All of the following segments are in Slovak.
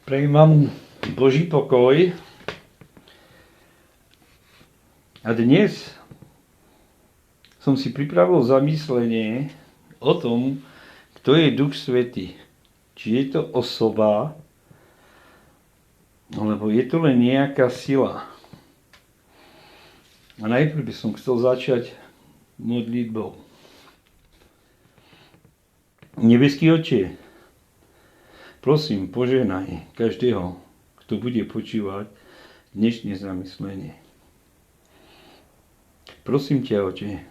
Prajem vám Boží pokoj. A dnes som si pripravil zamyslenie o tom, kto je Duch Svätý. Či je to osoba, alebo je to len nejaká sila. A najprv by som chcel začať modlitbou. Nebeský Otče, prosím, požehnaj každého, kto bude počúvať dnešné zamyslenie. Prosím ťa, Otče,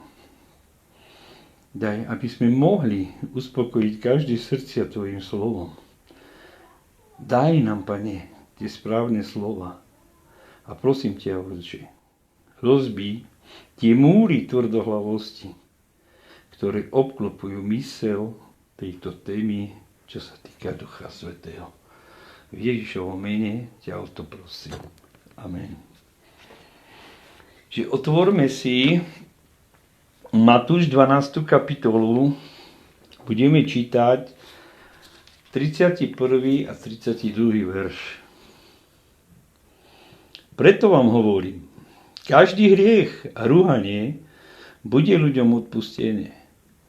daj, aby sme mohli uspokojiť každé srdcia Tvojim slovom. Daj nám, Pane, tie správne slova. A prosím ťa, Otče, rozbij tie múry tvrdohlavosti, ktoré obklopujú myseľ tejto témy, čo sa týka Ducha Svätého. V Ježišovom mene ťa o to prosím. Amen. Čiže otvorme si Matúš 12. kapitolu. Budeme čítať 31. a 32. verš. Preto vám hovorím, každý hriech a rúhanie bude ľuďom odpustené,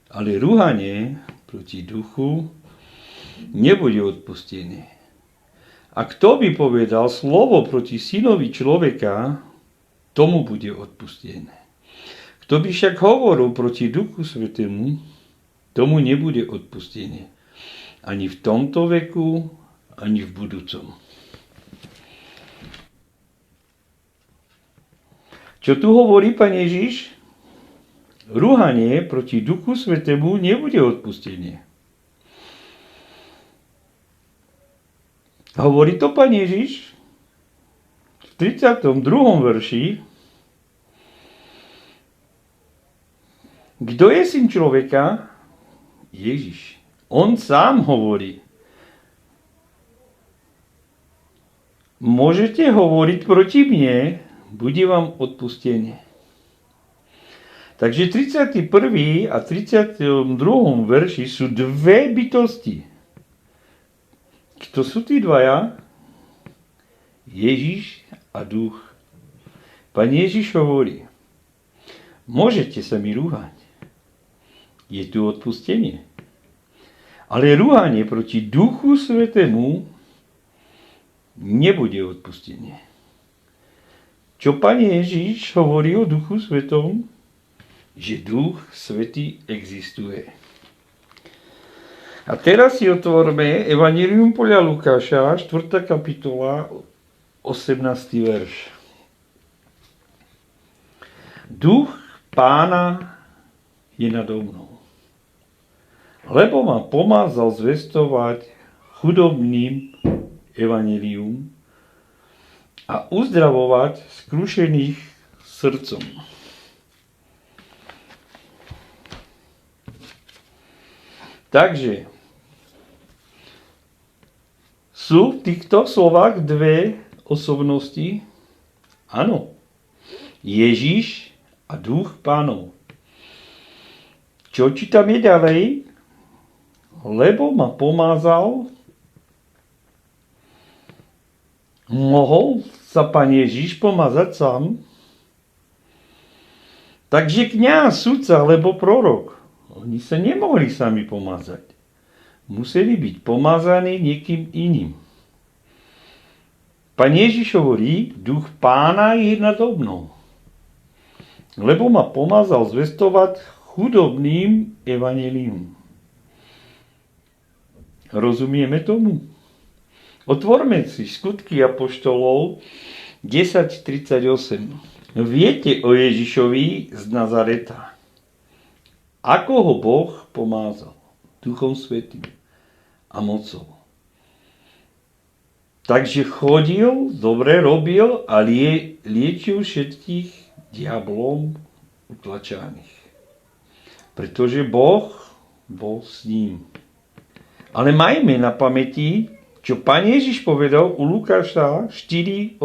ale rúhanie proti duchu nebude odpustené. A kto by povedal slovo proti synovi človeka, tomu bude odpustené. Kto by však hovoril proti Duchu Svätému, tomu nebude odpustené. Ani v tomto veku, ani v budúcom. Čo tu hovorí Pán Ježiš? Rúhanie proti Duchu Svätému nebude odpustené. Hovorí to Pán Ježiš v 32. verši. Kto je syn človeka? Ježiš. On sám hovorí. Môžete hovoriť proti mne, bude vám odpustené. Takže 31. a 32. verši sú dve bytosti. Kto sú tí dvaja? Ježiš a Duch. Pán Ježiš hovorí, môžete sa mi rúhať. Je tu odpustenie. Ale rúhanie proti Duchu Svätému nebude odpustenie. Čo Pán Ježiš hovorí o Duchu Svätom? Že Duch Svätý existuje. A teraz si otvorme Evanjelium podľa Lukáša, 4. kapitola, 18. verš. Duch Pána je nado mnou, lebo ma pomázal zvestovať chudobným evanjelium a uzdravovať skrušených srdcom. Takže sú v týchto slovách dve osobnosti? Áno. Ježiš a Duch Pánov. Čo čítame ďalej? Lebo ma pomázal, mohol sa Pán Ježiš pomazať sám? Takže kňaz, sudca alebo prorok, oni sa nemohli sami pomazať. Museli byť pomazaní niekým iným. Pán Ježiš hovorí, Duch Pána je nado mnou, lebo ma pomazal zvestovať chudobným evanjelium. Rozumieme tomu? Otvorme si Skutky apoštolov 10.38. Viete o Ježišovi z Nazareta, ako ho Boh pomázal Duchom Svätým a mocou. Takže chodil, dobre robil a liečil všetkých diablom utlačaných. Pretože Boh bol s ním. Ale majme na pamäti, čo Pán Ježiš povedal u Lukáša 4.18.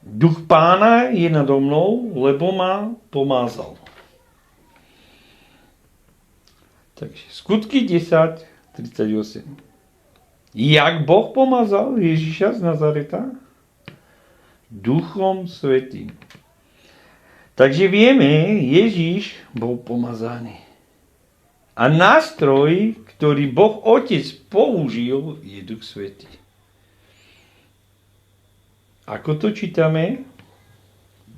Duch Pána je nado mnou, lebo ma pomázal. Takže Skutky 10.38. Jak Boh pomazal Ježíša z Nazareta? Duchom Svätým. Takže vieme, Ježíš bol pomazaný. A nástroj, ktorý Boh Otec použil, je Duch Svätý. Ako to čítame?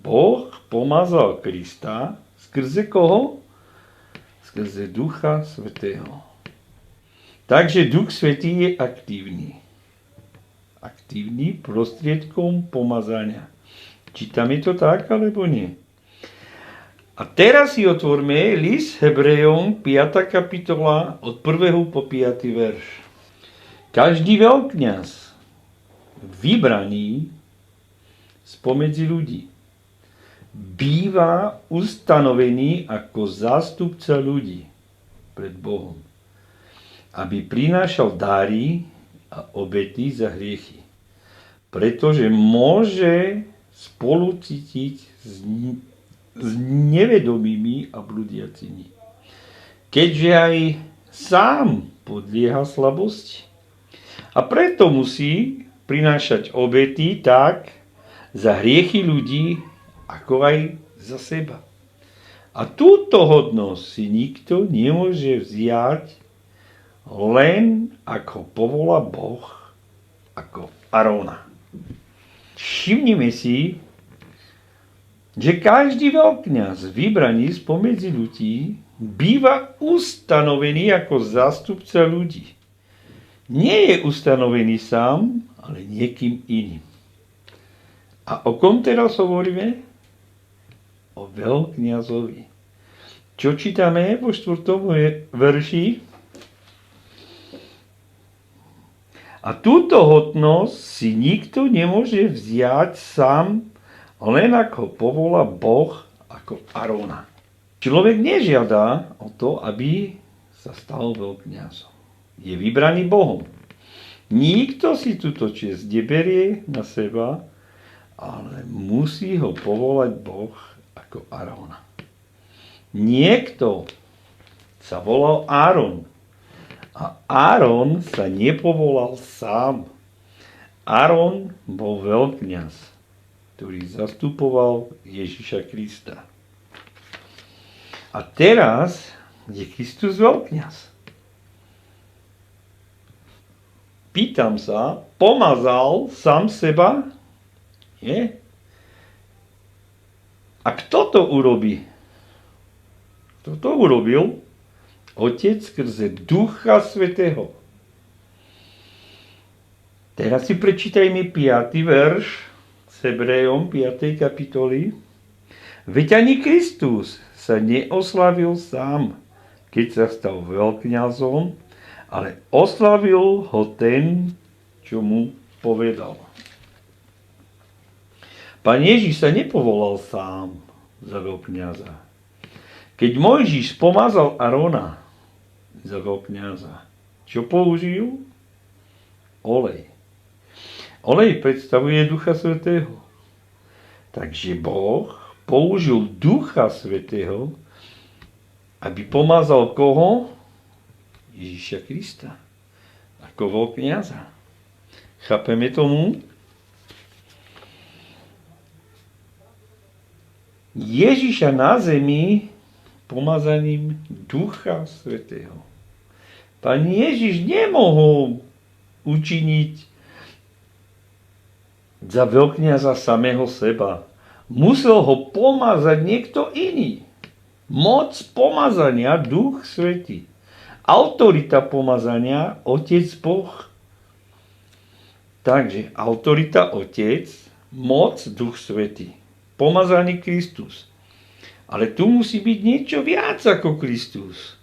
Boh pomazal Krista skrze koho? Skrze Ducha Svätého. Takže Duch Svätý je aktívny. Aktívny prostriedkom pomazania. Čítame to tak, alebo nie? A teraz si otvorme list Hebrejom, 5. kapitola, od 1. po 5. verš. Každý veľkňaz, vybraný spomedzi ľudí, býva ustanovený ako zástupca ľudí pred Bohom, aby prinášal dary a obety za hriechy. Pretože môže spolucítiť s nevedomými a blúdiacimi. Keďže aj sám podlieha slabosti. A preto musí prinášať obety tak za hriechy ľudí, ako aj za seba. A túto hodnosť si nikto nemôže vziať len ako povolá Boh, ako Arona. Všimnime si, že každý veľkňaz vybraný spomedzi ľudí býva ustanovený ako zástupca ľudí. Nie je ustanovený sám, ale niekým iným. A o kom teraz hovoríme? O veľkňazovi. Čo čítame vo 4. verši? A túto hodnosť si nikto nemôže vziať sám, len ako povolá Boh, ako Arona. Človek nežiada o to, aby sa stal veľkňazom. Je vybraný Bohom. Nikto si túto česť neberie na seba, ale musí ho povolať Boh ako Arona. Niekto sa volal Áron. A Áron sa nepovolal sám. Áron bol veľkňaz, ktorý zastupoval Ježiša Krista. A teraz je Kristus veľkňaz. Pýtam sa, pomazal sám seba? Nie? A kto to urobí? Kto to urobil? Otec skrze Ducha Svätého. Teraz si prečítajme 5. verš s Hebrejom 5. kapitoly. Veď ani Kristus sa neoslavil sám, keď sa stal veľkňazom, ale oslavil ho ten, čo mu povedal. Pán Ježiš sa nepovolal sám za veľkňaza. Keď Mojžiš pomazal Arona za veľkňaza, čo použil? Olej. Olej predstavuje Ducha Svätého. Takže Boh použil Ducha Svätého, aby pomazal koho? Ježiša Krista. Ako veľkňaza. Chápeme tomu? Ježiša na zemi pomazaním Ducha Svätého. Pán Ježiš nemohol učiniť za veľkňaza samého seba. Musel ho pomazať niekto iný. Moc pomazania Duch Svätý. Autorita pomazania Otec Boh. Takže autorita Otec, moc Duch Svätý. Pomazaný Kristus. Ale tu musí byť niečo viac ako Kristus.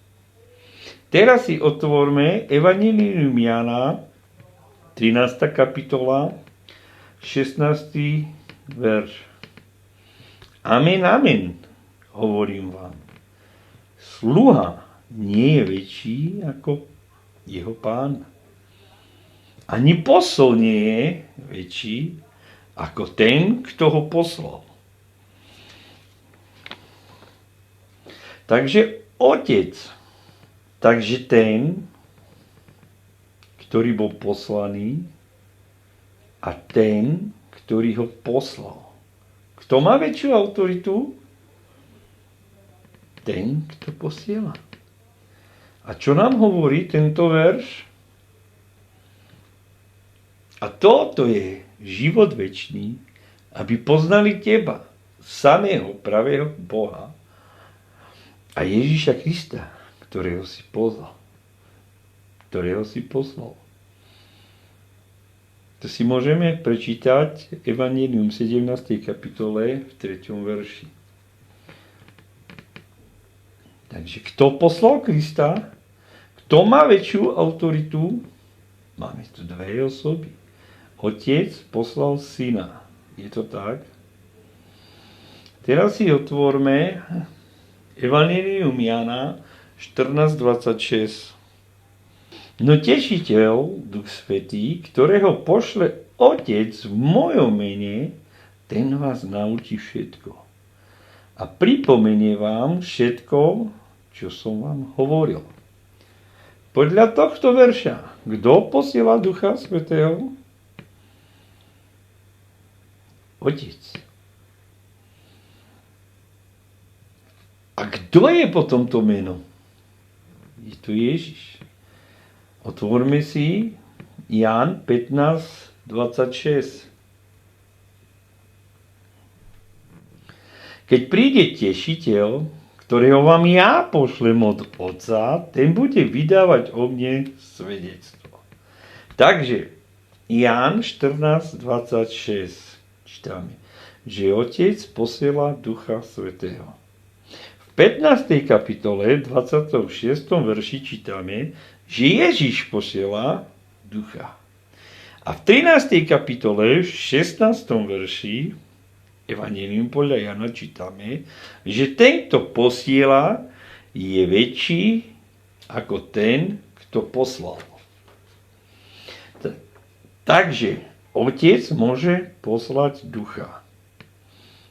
Teraz si otvorme Evanjelium Jána, 13. kapitola, 16. verš. Amen, amen, hovorím vám. Sluha nie je väčší ako jeho pán. Ani posol nie je väčší ako ten, kto ho poslal. Takže Otec, takže ten, ktorý bol poslaný, a ten, ktorý ho poslal. Kto má väčšiu autoritu? Ten, kto posiela. A čo nám hovorí tento verš? A toto je život večný, aby poznali teba, samého pravého Boha a Ježíša Krista, ktorého si poslal. To si môžeme prečítať Evangelium 17. kapitole v 3. verši. Takže kto poslal Krista? Kto má väčšiu autoritu? Máme tu dve osoby. Otec poslal syna. Je to tak? Teraz si otvorme Evangelium Jana 14:26. No tešiteľ, Duch Svätý, ktorého pošle Otec v mojom mene, ten vás naučí všetko. A pripomenie vám všetko, čo som vám hovoril. Podľa tohto verša, kto posiela Ducha Svätého? Otec. A kto je potom to meno? Je to Ježiš. Otvorme si Ján 15:26. Keď príde tešiteľ, ktorého vám ja pošlem od Otca, ten bude vydávať o mne svedectvo. Takže Ján 14:26 čítame, že Otec posiela Ducha Svätého. V 15. kapitole 26. verši čítame, že Ježiš posiela Ducha. A v 13. kapitole, v 16. verši Evangelium podľa Jana čítame, že tento posiela je väčší ako ten, kto poslal. Takže Otec môže poslať Ducha.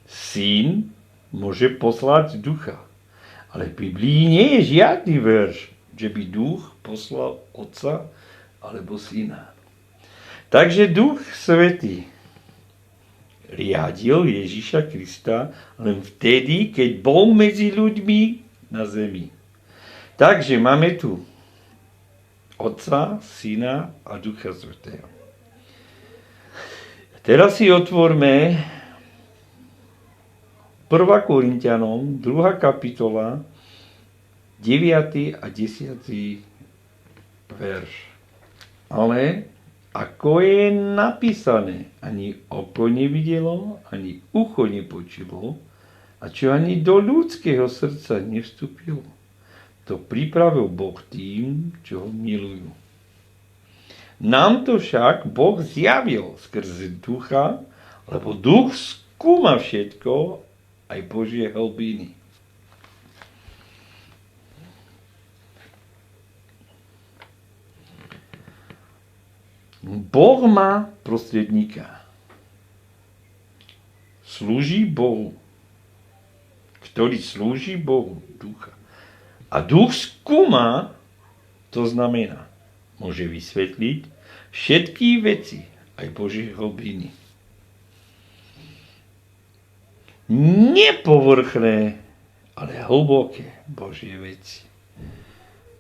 Syn môže poslať Ducha. Ale v Biblii nie je žiadny verš, že by Duch poslal Otca alebo Syna. Takže Duch Svätý riadil Ježíša Krista len vtedy, keď bol medzi ľuďmi na zemi. Takže máme tu Otca, Syna a Ducha Svätého. Teraz si otvorme 1. Korinťanom, 2. kapitola, 9. a 10. verš. Ale ako je napísané, ani oko nevidelo, ani ucho nepočulo, a čo ani do ľudského srdca nevstúpilo, to pripravil Boh tým, čo ho milujú. Nám to však Boh zjavil skrze Ducha, lebo Duch skúma všetko, aj Božie hlbiny. Boh má prostredníka. Slúži Bohu. Ktorý slúži Bohu, Ducha. A Duch skúma, to znamená, môže vysvetliť všetky veci, aj Božie hlbiny. Nepovrchné, ale hlboké Božie veci.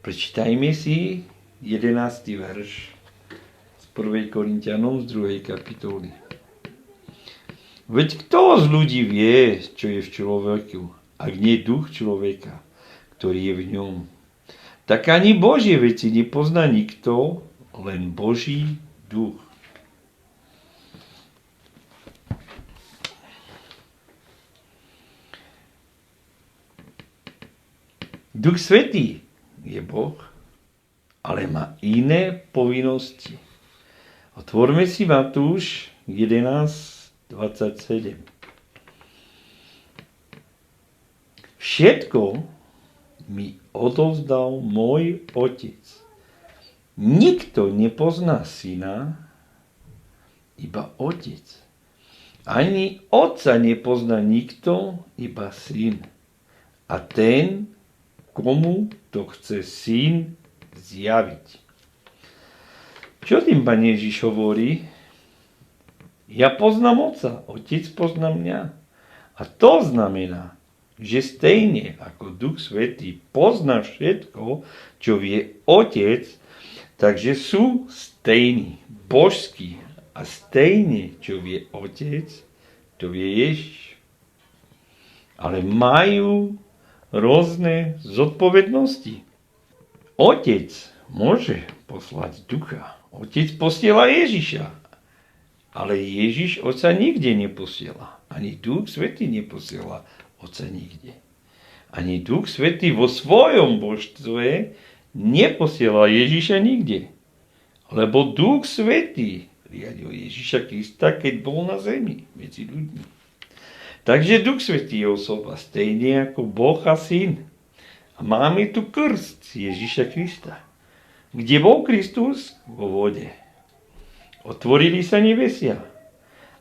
Prečítajme si 11. verš z 1. Korinťanom z 2. kapitoly. Veď kto z ľudí vie, čo je v človeku, ak nie duch človeka, ktorý je v ňom? Tak ani Božie veci nepozná nikto, len Boží duch. Duch Svätý je Boh, ale má iné povinnosti. Otvorme si Matúš 11:27. Všetko mi odovzdal môj Otec. Nikto nepozná Syna, iba Otec. Ani Otca nepozná nikto, iba Syn. A ten, komu to chce Syn zjaviť. Čo tým Pán Ježiš hovorí? Ja poznám Otca, Otec pozná mňa. A to znamená, že stejne ako Duch Svätý pozná všetko, čo vie Otec, takže sú stejní, božskí. A stejne, čo vie Otec, to vie Ježiš. Ale majú rôzne zodpovednosti. Otec môže poslať Ducha. Otec posiela Ježiša. Ale Ježiš Otca nikde neposiela. Ani Duch Svätý neposiela Otca nikde. Ani Duch Svätý vo svojom božstve neposiela Ježiša nikde. Lebo Duch Svätý riadil Ježiša Krista, keď bol na zemi medzi ľuďmi. Takže Duch Svätý je osoba stejne ako Boh a Syn. A máme tu krst Ježiša Krista. Kde bol Kristus? Vo vode. Otvorili sa nebesia.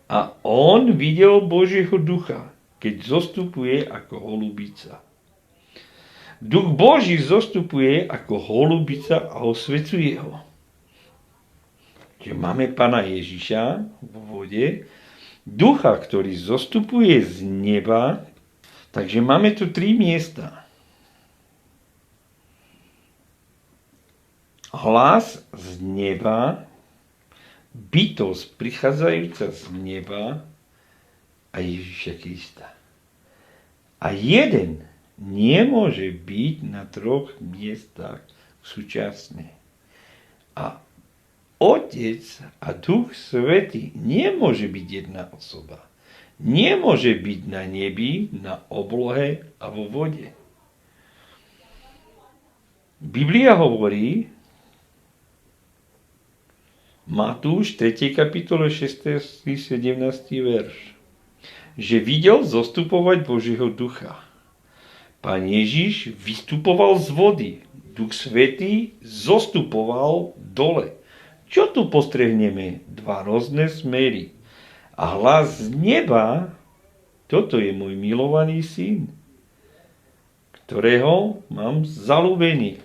A on videl Božieho ducha, keď zostupuje ako holubica. Duch Boží zostupuje ako holubica a osvecuje ho. Čiže máme Pána Ježiša vo vode, ducha, ktorý zostupuje z neba, takže máme tu 3 miesta. Hlas z neba, bytosť prichádzajúca z neba a Ježiša Krista. A jeden nemôže byť na 3 miestach súčasne. A Otec a Duch Svätý nemôže byť jedna osoba. Nemôže byť na nebi, na oblohe a vo vode. Biblia hovorí, Matúš 3. kapitole 6. 17. verš, že videl zostupovať Božieho ducha. Pán Ježiš vystupoval z vody. Duch Svätý zostupoval dole. Čo tu postrehneme? 2 rôzne smery. A hlas z neba, toto je môj milovaný syn, ktorého mám zaľúbený.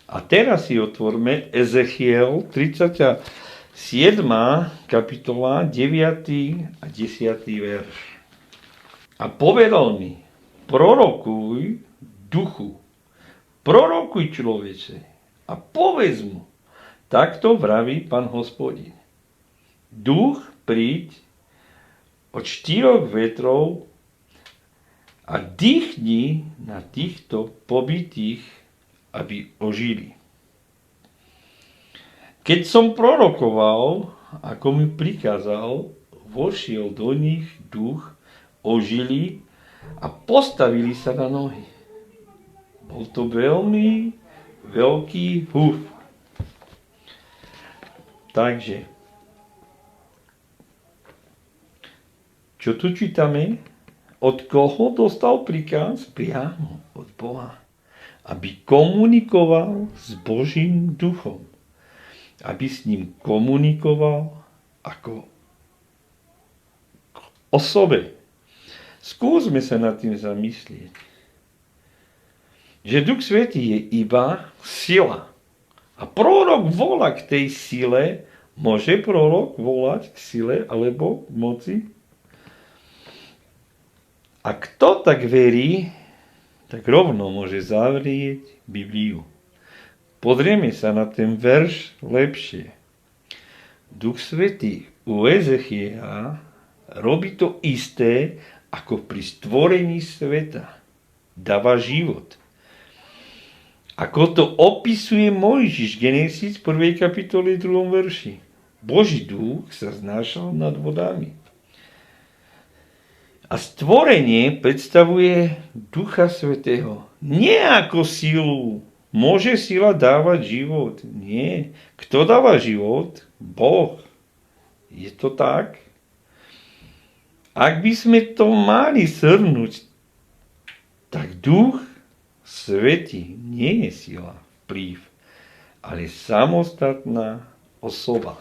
A teraz si otvorme Ezechiel 37. kapitola 9. a 10. verš. A povedal mi, prorokuj duchu, prorokuj človeče a povedz mu, takto vraví Pán Hospodin. Duch príď od 4 vetrov a dýchni na týchto pobitých, aby ožili. Keď som prorokoval, ako mi prikázal, vošiel do nich duch, ožili a postavili sa na nohy. Bol to veľmi veľký húf. Takže, čo tu čítame? Od koho dostal príkaz? Priamo od Boha. Aby komunikoval s Božím duchom. Aby s ním komunikoval ako k osobe. Skúsme sa nad tým zamyslieť. Že Duch Svätý je iba sila. A prorok volá k tej sile. Môže prorok volať k sile alebo k moci? A kto tak verí, tak rovno môže zavrieť Bibliu. Pozrieme sa na ten verš lepšie. Duch Svätý u Ezechiela robí to isté, ako pri stvorení sveta. Dáva život. Ako to opisuje Mojžiš, Genesis 1. kapitole 2. verši. Boží duch sa znášal nad vodami. A stvorenie predstavuje Ducha Svätého. Nie ako silu. Môže sila dávať život? Nie. Kto dáva život? Boh. Je to tak? Ak by sme to mali shrnúť, tak Duch Svätý nie je sila, vplyv, ale samostatná osoba,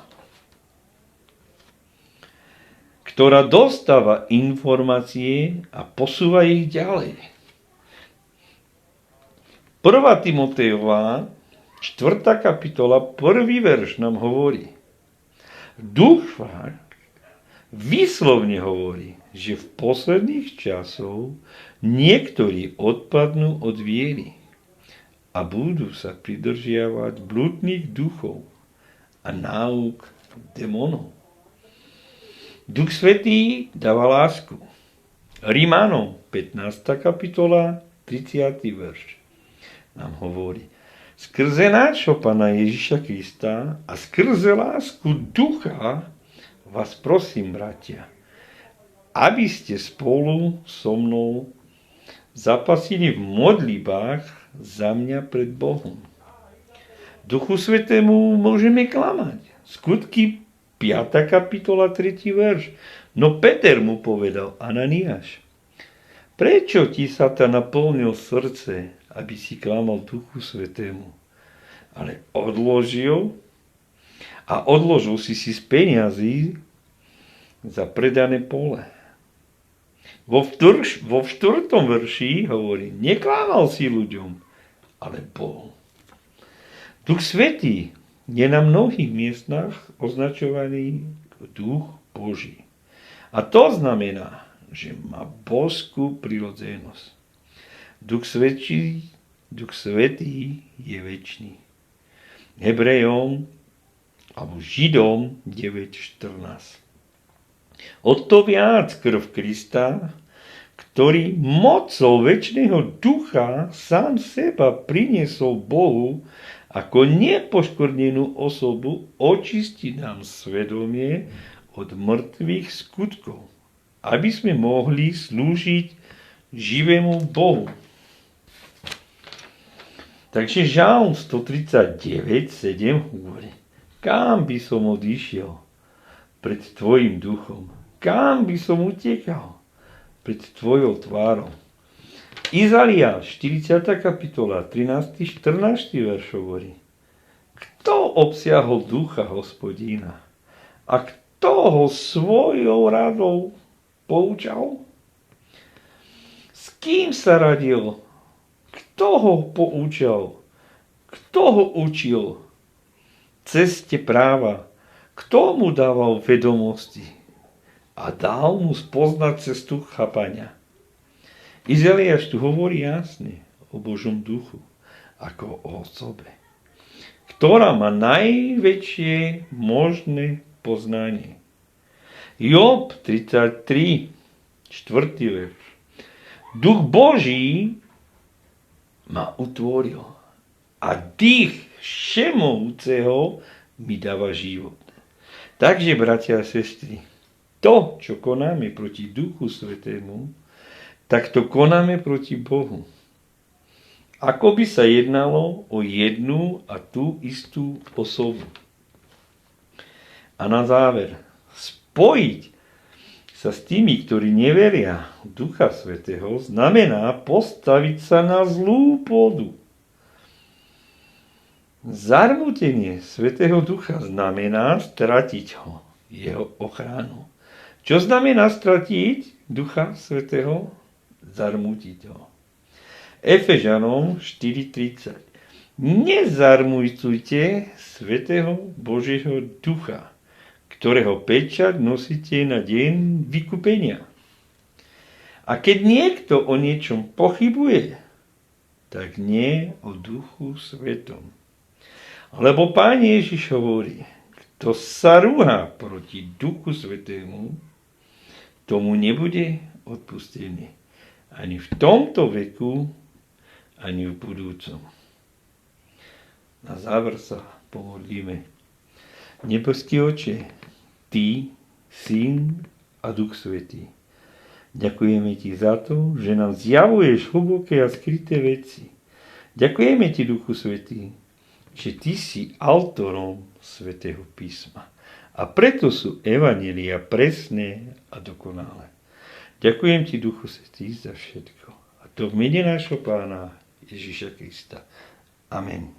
ktorá dostáva informácie a posúva ich ďalej. 1. Timotejová, 4. kapitola, 1. verš nám hovorí. Duch však výslovne hovorí, že v posledných časoch niektorí odpadnú od viery a budú sa pridržiavať blúdnych duchov a náuk démonov. Duch Svätý dáva lásku. Rímanom 15. kapitola 30. verš nám hovorí. Skrze nášho Pána Ježiša Krista a skrze lásku Ducha vás prosím, bratia, aby ste spolu so mnou zapasili v modlitbách za mňa pred Bohom. Duchu Svätému môžeme klamať. Skutky 5. kapitola 3. verš. No Peter mu povedal, Ananiáš, prečo ti Satan naplnil srdce, aby si klamal Duchu Svätému? Ale odložil si z peniazy za predané pole. Vo 4. verši hovorí, neklámal si ľuďom, ale Bohu. Duch Svätý je na mnohých miestach označovaný ako Duch Boží. A to znamená, že má božskú prirodzenosť. Duch Svätý je večný. Hebrejom alebo Židom 9.14. O to viac krv Krista, ktorý mocou večného ducha sám seba priniesol Bohu ako nepoškvrnenú osobu, očistí nám svedomie od mŕtvych skutkov, aby sme mohli slúžiť živému Bohu. Takže Žalm 139.7 hovorí, kam by som odišiel pred tvojim duchom? Kam by som utekal pred tvojou tvárou? Izaiáš 40. kapitola 13.14. verš hovorí, kto obsiahol ducha Hospodína a kto ho svojou radou poučal? S kým sa radil? Kto ho poučal? Kto ho učil ceste práva? Kto mu dával vedomosti a dal mu spoznať cestu chápania? Izaiáš tu hovorí jasne o Božom duchu ako o osobe, ktorá má najväčšie možné poznanie. Job 33, 4. verš. Duch Boží ma utvoril a dých všemohúceho mi dáva život. Takže, bratia a sestry, to, čo konáme proti Duchu Svätému, tak to konáme proti Bohu. Ako by sa jednalo o jednu a tú istú osobu. A na záver, spojiť sa s tými, ktorí neveria v Ducha Svätého, znamená postaviť sa na zlú pôdu. Zarmútenie Svätého Ducha znamená stratiť ho, jeho ochranu. Čo znamená stratiť Ducha Svätého? Zarmútiť ho. Efežanom 4.30. Nezarmújte Svätého Božieho Ducha, ktorého pečať nosíte na deň vykúpenia. A keď niekto o niečom pochybuje, tak nie o Duchu Svätom. Lebo Pán Ježiš hovorí, kto sa rúha proti Duchu Svätému, tomu nebude odpustený. Ani v tomto veku, ani v budúcom. Na záver sa pomodlíme. Nebeský Oče, Ty, Syn a Duch Svätý. Ďakujeme Ti za to, že nám zjavuješ hlboké a skryté veci. Ďakujeme Ti, Duchu Svätý, že Ty si autorom Svätého písma. A preto sú evanjelia presné a dokonalé. Ďakujem Ti, Duchu Svätý, za všetko. A to v mene nášho Pána Ježiša Krista. Amen.